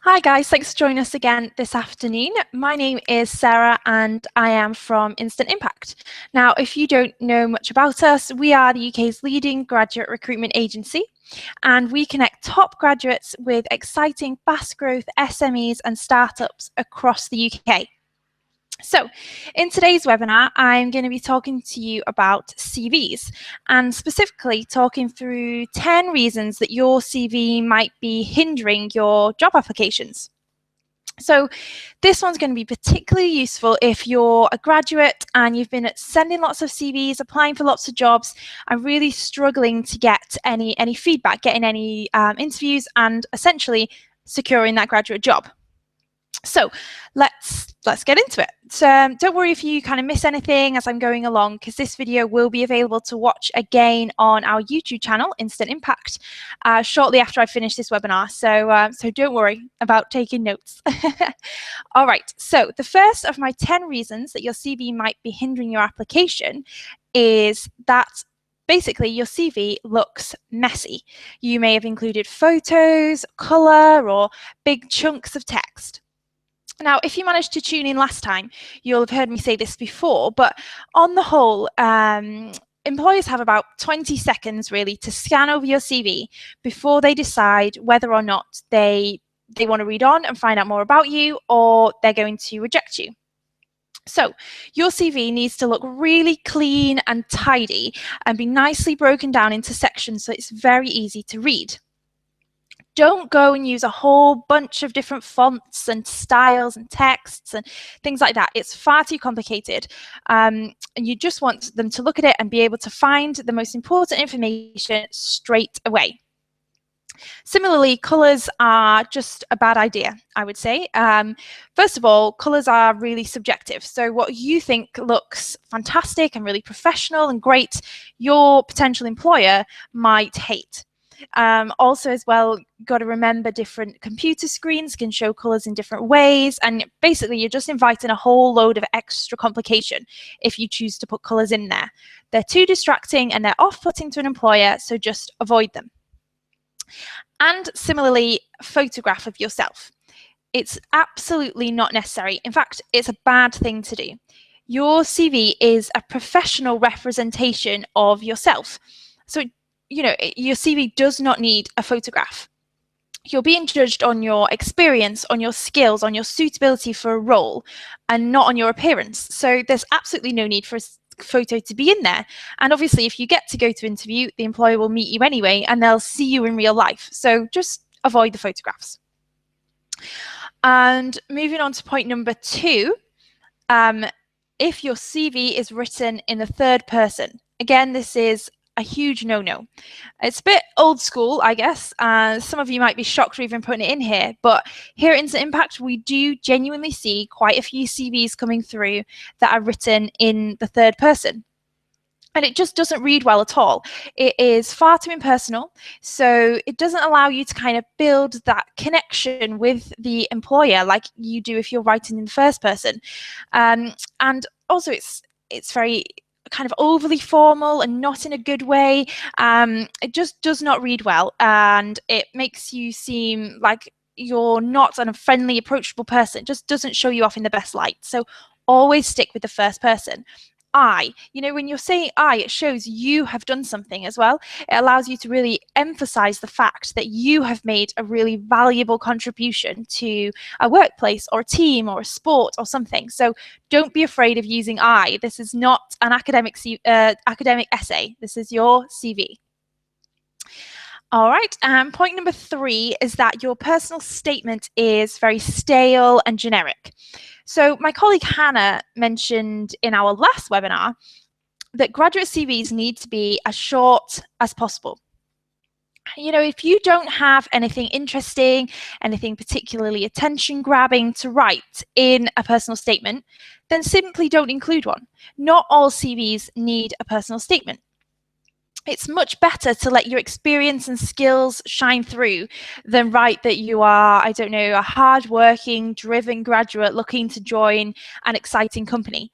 Hi guys, thanks for joining us again this afternoon. My name is Sarah and I am from Instant Impact. Now, if you don't know much about us, we are the UK's leading graduate recruitment agency, and we connect top graduates with exciting fast growth SMEs and startups across the UK. So in today's webinar, I'm going to be talking to you about CVs and specifically talking through 10 reasons that your CV might be hindering your job applications. So this one's going to be particularly useful if you're a graduate and you've been sending lots of CVs, applying for lots of jobs, and really struggling to get any feedback, getting any interviews, and essentially securing that graduate job. So let's get into it. So don't worry if you kind of miss anything as I'm going along, because this video will be available to watch again on our YouTube channel, Instant Impact, shortly after I finish this webinar. So don't worry about taking notes. All right, so the first of my 10 reasons that your CV might be hindering your application is that basically your CV looks messy. You may have included photos, color, or big chunks of text. Now, if you managed to tune in last time, you'll have heard me say this before, but on the whole, employers have about 20 seconds really to scan over your CV before they decide whether or not they want to read on and find out more about you, or they're going to reject you. So your CV needs to look really clean and tidy and be nicely broken down into sections so it's very easy to read. Don't go and use a whole bunch of different fonts and styles and texts and things like that. It's far too complicated. And you just want them to look at it and be able to find the most important information straight away. Similarly, colours are just a bad idea, I would say. First of all, colours are really subjective. So what you think looks fantastic and really professional and great, your potential employer might hate. Also as well, got to remember different computer screens can show colors in different ways, and basically you're just inviting a whole load of extra complication if you choose to put colors in there. They're too distracting and they're off-putting to an employer, so just avoid them. And similarly, photograph of yourself. It's absolutely not necessary. In fact, it's a bad thing to do. Your CV is a professional representation of yourself. So your CV does not need a photograph. You're being judged on your experience, on your skills, on your suitability for a role, and not on your appearance. So there's absolutely no need for a photo to be in there. And obviously, if you get to go to interview, the employer will meet you anyway, and they'll see you in real life. So just avoid the photographs. And moving on to point number 2, if your CV is written in the third person, again, this is a huge no-no. It's a bit old school, I guess. Some of you might be shocked for even putting it in here, but here at Instant Impact, we do genuinely see quite a few CVs coming through that are written in the third person. And it just doesn't read well at all. It is far too impersonal, so it doesn't allow you to kind of build that connection with the employer like you do if you're writing in the first person. And also, it's very kind of overly formal and not in a good way. It just does not read well, and it makes you seem like you're not a friendly, approachable person. It just doesn't show you off in the best light. So always stick with the first person. I, when you're saying I, it shows you have done something as well. It allows you to really emphasize the fact that you have made a really valuable contribution to a workplace or a team or a sport or something. So don't be afraid of using I. This is not an academic essay. This is your CV. All right, point number 3 is that your personal statement is very stale and generic. So my colleague Hannah mentioned in our last webinar that graduate CVs need to be as short as possible. If you don't have anything interesting, anything particularly attention-grabbing to write in a personal statement, then simply don't include one. Not all CVs need a personal statement. It's much better to let your experience and skills shine through than write that you are, a hard-working, driven graduate looking to join an exciting company.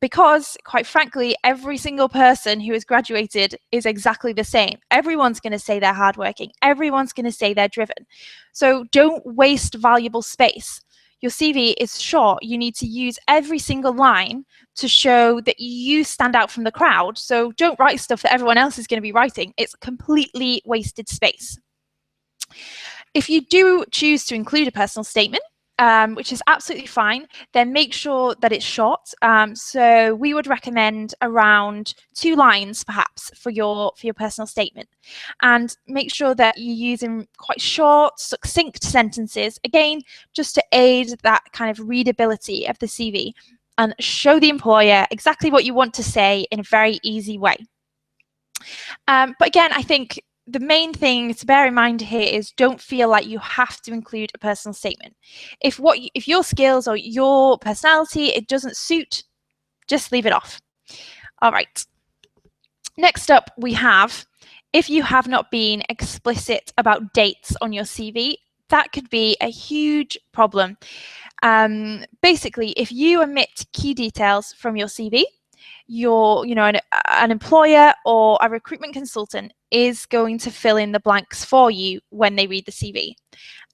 because, quite frankly, every single person who has graduated is exactly the same. Everyone's going to say they're hardworking. Everyone's going to say they're driven. So don't waste valuable space. Your CV is short. You need to use every single line to show that you stand out from the crowd. So don't write stuff that everyone else is going to be writing. It's completely wasted space. If you do choose to include a personal statement, which is absolutely fine, then make sure that it's short. So we would recommend around 2 lines perhaps for your personal statement, and make sure that you're using quite short, succinct sentences, again, just to aid that kind of readability of the CV and show the employer exactly what you want to say in a very easy way. But again, I think the main thing to bear in mind here is don't feel like you have to include a personal statement. If your skills or your personality, it doesn't suit, just leave it off. All right. Next up, we have, if you have not been explicit about dates on your CV, that could be a huge problem. Basically, if you omit key details from your CV, an employer or a recruitment consultant is going to fill in the blanks for you when they read the CV.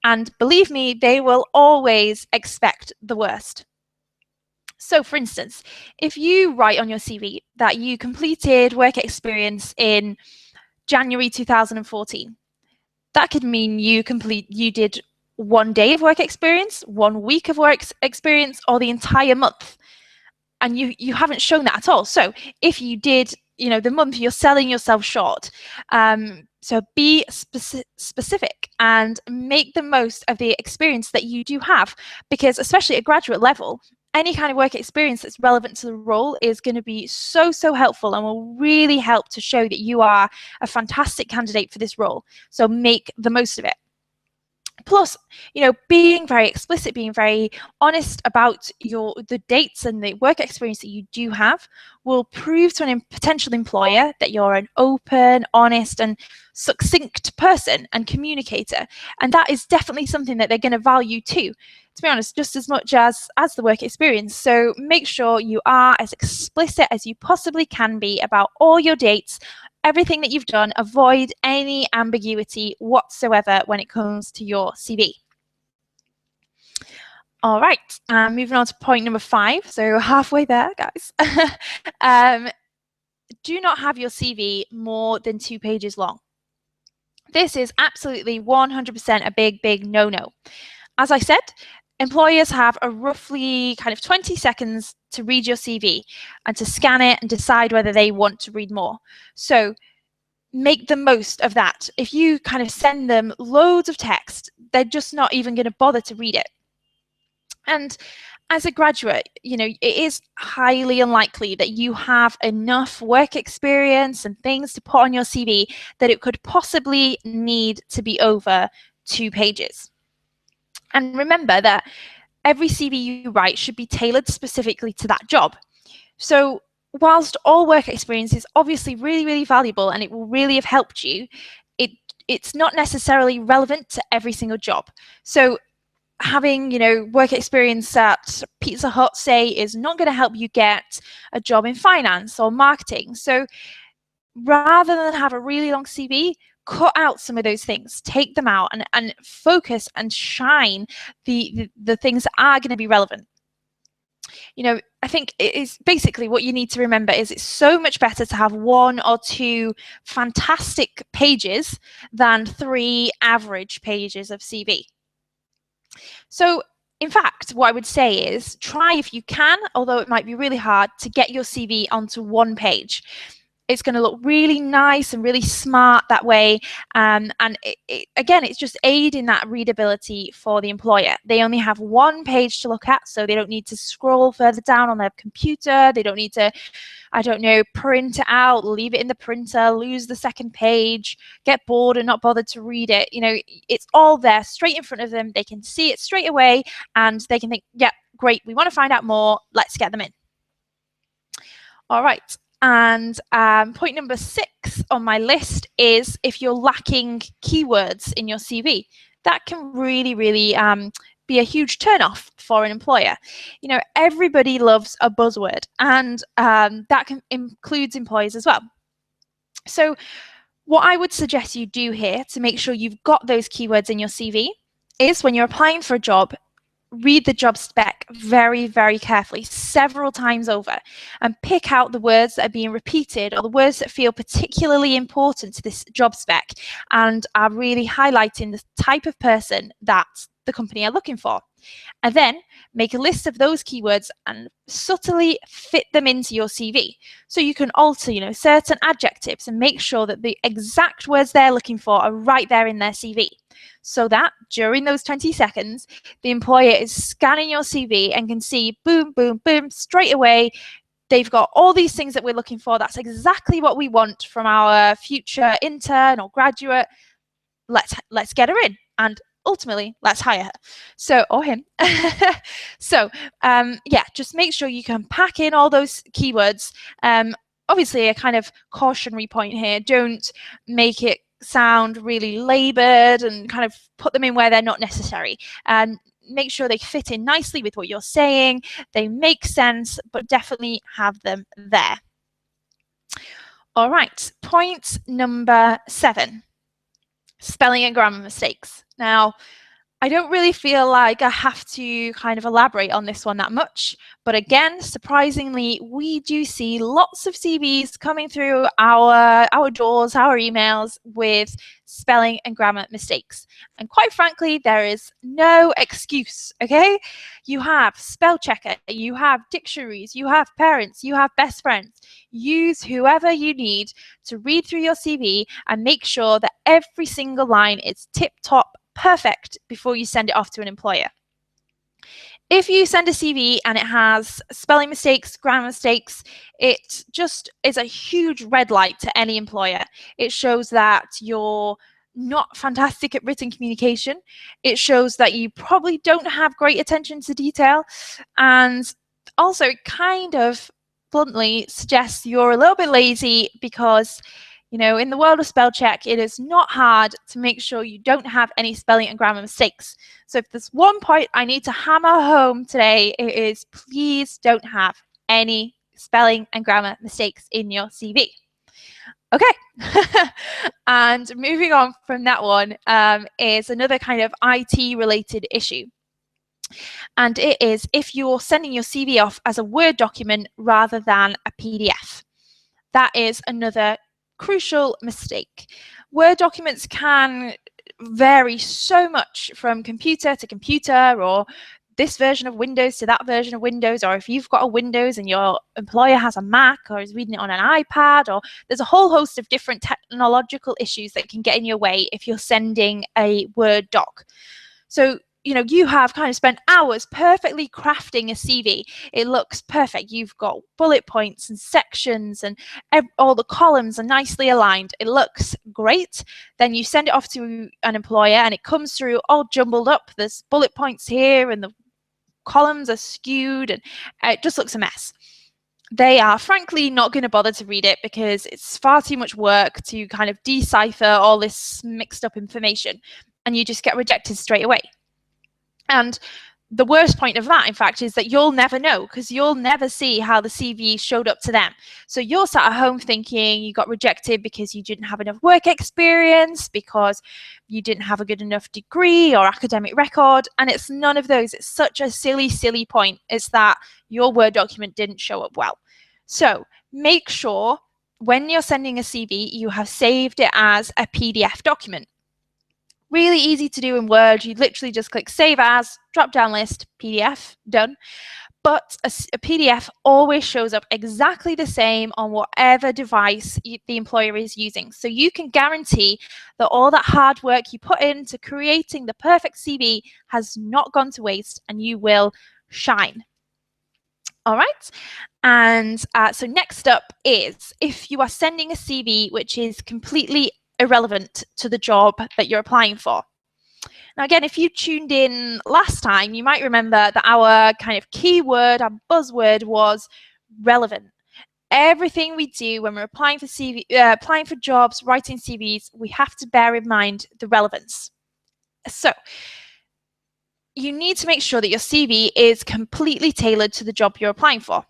And believe me, they will always expect the worst. So for instance, if you write on your CV that you completed work experience in January 2014, that could mean you did 1 day of work experience, 1 week of work experience, or the entire month. And you haven't shown that at all. So if you did, the month, you're selling yourself short. So be specific and make the most of the experience that you do have, because especially at graduate level, any kind of work experience that's relevant to the role is going to be so helpful and will really help to show that you are a fantastic candidate for this role. So make the most of it. Plus, being very explicit, being very honest about the dates and the work experience that you do have will prove to a potential employer that you're an open, honest, and succinct person and communicator. And that is definitely something that they're going to value too, to be honest, just as much as the work experience. So make sure you are as explicit as you possibly can be about all your dates, everything that you've done. Avoid any ambiguity whatsoever when it comes to your CV. All right, moving on to point number 5. So halfway there, guys. Do not have your CV more than 2 pages long. This is absolutely 100% a big no-no. As I said, employers have a roughly kind of 20 seconds to read your CV and to scan it and decide whether they want to read more. So make the most of that. If you kind of send them loads of text, they're just not even going to bother to read it. And as a graduate, it is highly unlikely that you have enough work experience and things to put on your CV that it could possibly need to be over 2 pages. And remember that every CV you write should be tailored specifically to that job. So whilst all work experience is obviously really valuable and it will really have helped you, it's not necessarily relevant to every single job. So having, work experience at Pizza Hut, say, is not going to help you get a job in finance or marketing. So rather than have a really long CV, cut out some of those things, take them out, and focus and shine the things that are going to be relevant. I think it is basically what you need to remember is it's so much better to have 1 or 2 fantastic pages than 3 average pages of CV. So in fact, what I would say is try, if you can, although it might be really hard, to get your CV onto 1 page. It's going to look really nice and really smart that way. And again, it's just aiding that readability for the employer. They only have 1 page to look at, so they don't need to scroll further down on their computer. They don't need to, print it out, leave it in the printer, lose the 2nd page, get bored and not bother to read it. It's all there straight in front of them. They can see it straight away and they can think, yeah, great, we want to find out more. Let's get them in. All right. And point number 6 on my list is if you're lacking keywords in your CV. That can really be be a huge turnoff for an employer. You know, everybody loves a buzzword, and that includes employers as well. So what I would suggest you do here to make sure you've got those keywords in your CV is, when you're applying for a job, read the job spec very, very carefully, several times over, and pick out the words that are being repeated, or the words that feel particularly important to this job spec and are really highlighting the type of person that the company are looking for. And then make a list of those keywords and subtly fit them into your CV. So you can alter, you know, certain adjectives and make sure that the exact words they're looking for are right there in their CV. So that during those 20 seconds, the employer is scanning your CV and can see, boom, boom, boom, straight away, they've got all these things that we're looking for. That's exactly what we want from our future intern or graduate. Let's get her in, and ultimately let's hire her, so, or him. So yeah, just make sure you can pack in all those keywords. Obviously, a kind of cautionary point here: don't make it sound really labored and kind of put them in where they're not necessary. Make sure they fit in nicely with what you're saying, they make sense, but definitely have them there. All right, point number 7. Spelling and grammar mistakes. Now, I don't really feel like I have to kind of elaborate on this one that much, but again, surprisingly, we do see lots of CVs coming through our doors, our emails, with spelling and grammar mistakes. And quite frankly, there is no excuse, okay? You have spell checker, you have dictionaries, you have parents, you have best friends. Use whoever you need to read through your CV and make sure that every single line is tip-top perfect before you send it off to an employer. If you send a CV and it has spelling mistakes, grammar mistakes, it just is a huge red light to any employer. It shows that you're not fantastic at written communication. It shows that you probably don't have great attention to detail. And also, it kind of bluntly suggests you're a little bit lazy, because, you know, in the world of spell check, it is not hard to make sure you don't have any spelling and grammar mistakes. So if there's one point I need to hammer home today, it is please don't have any spelling and grammar mistakes in your CV. Okay. And moving on from that one is another kind of IT related issue. And it is if you're sending your CV off as a Word document rather than a PDF. That is another crucial mistake. Word documents can vary so much from computer to computer, or this version of Windows to that version of Windows, or if you've got a Windows and your employer has a Mac or is reading it on an iPad, or there's a whole host of different technological issues that can get in your way if you're sending a Word doc. So, you know, you have kind of spent hours perfectly crafting a CV. It looks perfect. You've got bullet points and sections, and all the columns are nicely aligned. It looks great. Then you send it off to an employer and it comes through all jumbled up. There's bullet points here and the columns are skewed, and it just looks a mess. They are frankly not going to bother to read it because it's far too much work to kind of decipher all this mixed up information, and you just get rejected straight away. And the worst point of that, in fact, is that you'll never know, because you'll never see how the CV showed up to them. So you're sat at home thinking you got rejected because you didn't have enough work experience, because you didn't have a good enough degree or academic record. And it's none of those. It's such a silly, silly point. It's that your Word document didn't show up well. So make sure when you're sending a CV, you have saved it as a PDF document. Really easy to do in Word. You literally just click Save As, drop down list, PDF, done. But a PDF always shows up exactly the same on whatever device the employer is using. So you can guarantee that all that hard work you put into creating the perfect CV has not gone to waste, and you will shine. All right. And so next up is if you are sending a CV which is completely irrelevant to the job that you're applying for. Now, again, if you tuned in last time, you might remember that our kind of keyword, our buzzword was relevant. Everything we do when we're applying for jobs, writing CVs, we have to bear in mind the relevance. So you need to make sure that your CV is completely tailored to the job you're applying for.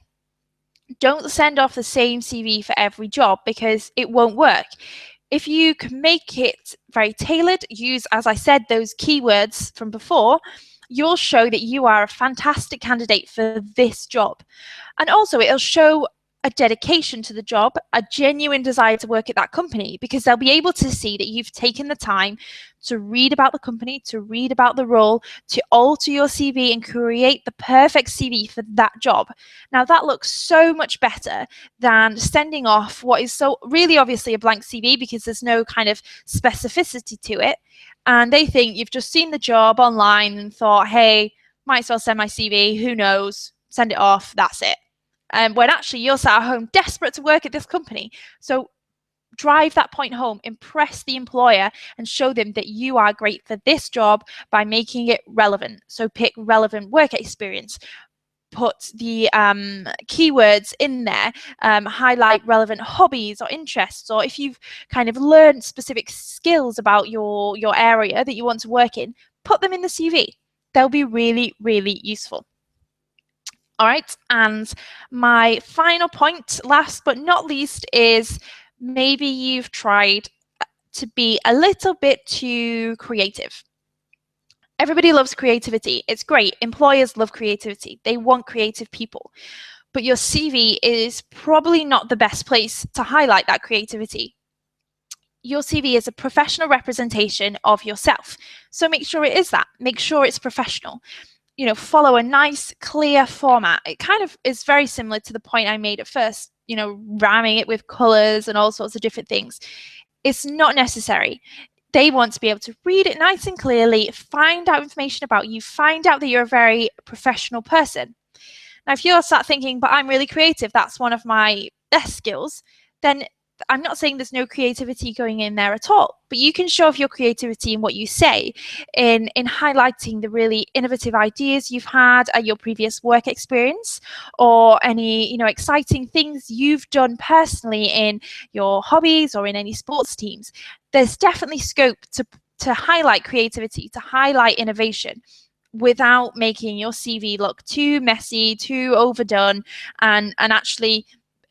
Don't send off the same CV for every job because it won't work. If you can make it very tailored, use, as I said, those keywords from before, you'll show that you are a fantastic candidate for this job. And also, it'll show a dedication to the job, a genuine desire to work at that company, because they'll be able to see that you've taken the time to read about the company, to read about the role, to alter your CV and create the perfect CV for that job. Now, that looks so much better than sending off what is so really obviously a blank CV because there's no kind of specificity to it. And they think you've just seen the job online and thought, hey, might as well send my CV, who knows, send it off, that's it. When actually you're sat at home desperate to work at this company. So drive that point home, impress the employer and show them that you are great for this job by making it relevant. So pick relevant work experience, put the keywords in there, highlight relevant hobbies or interests, or if you've kind of learned specific skills about your area that you want to work in, put them in the CV. They'll be really, really useful. All right, and my final point, last but not least, is maybe you've tried to be a little bit too creative. Everybody loves creativity. It's great. Employers love creativity. They want creative people. But your CV is probably not the best place to highlight that creativity. Your CV is a professional representation of yourself. So make sure it is that. Make sure it's professional. Follow a nice, clear format. It kind of is very similar to the point I made at first, ramming it with colors and all sorts of different things. It's not necessary. They want to be able to read it nice and clearly, find out information about you, find out that you're a very professional person. Now, if you're sat thinking, but I'm really creative, that's one of my best skills, then I'm not saying there's no creativity going in there at all, but you can show off your creativity in what you say, in highlighting the really innovative ideas you've had at your previous work experience, or any exciting things you've done personally in your hobbies or in any sports teams. There's definitely scope to highlight creativity, to highlight innovation, without making your CV look too messy, too overdone, and actually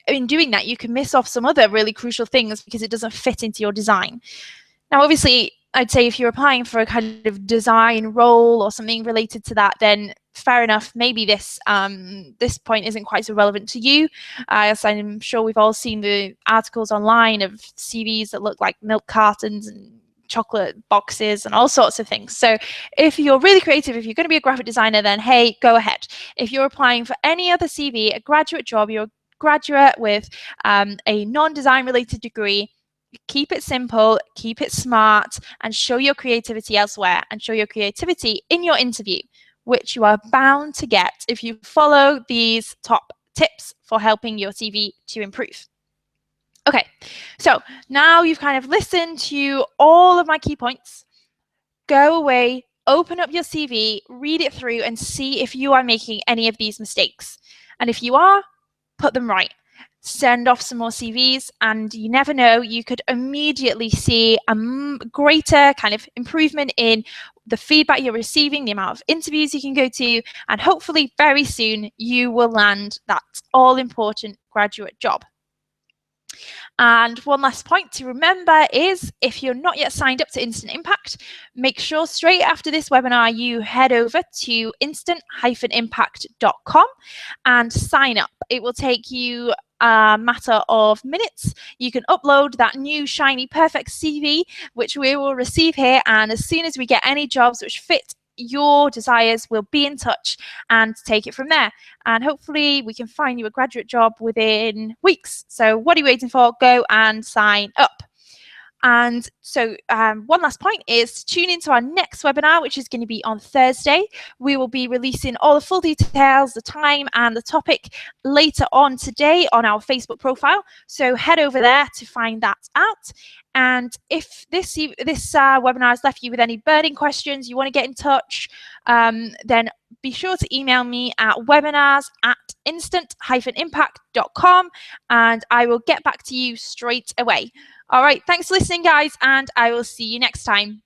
in doing that, you can miss off some other really crucial things because it doesn't fit into your design. Now, obviously, I'd say if you're applying for a kind of design role or something related to that, then fair enough, maybe this point isn't quite so relevant to you. As I'm sure we've all seen the articles online of CVs that look like milk cartons and chocolate boxes and all sorts of things. So if you're really creative, if you're going to be a graphic designer, then hey, go ahead. If you're applying for any other CV, a graduate job, you're a graduate with a non-design related degree, keep it simple, keep it smart, and show your creativity elsewhere, and show your creativity in your interview, which you are bound to get if you follow these top tips for helping your CV to improve. Okay, so now you've kind of listened to all of my key points. Go away, open up your CV, read it through, and see if you are making any of these mistakes. And if you are, put them right. Send off some more CVs, and you never know, you could immediately see a greater kind of improvement in the feedback you're receiving, the amount of interviews you can go to, and hopefully very soon you will land that all-important graduate job. And one last point to remember is, if you're not yet signed up to Instant Impact, make sure straight after this webinar you head over to instant-impact.com and sign up. It will take you a matter of minutes. You can upload that new shiny perfect CV, which we will receive here, and as soon as we get any jobs which fit your desires, we'll be in touch and take it from there. And hopefully we can find you a graduate job within weeks. So what are you waiting for? Go and sign up. And so one last point is tune into our next webinar, which is going to be on Thursday. We will be releasing all the full details, the time and the topic later on today on our Facebook profile. So head over there to find that out. And if this webinar has left you with any burning questions, you want to get in touch, then be sure to email me at webinars@instant-impact.com and I will get back to you straight away. All right, thanks for listening, guys, and I will see you next time.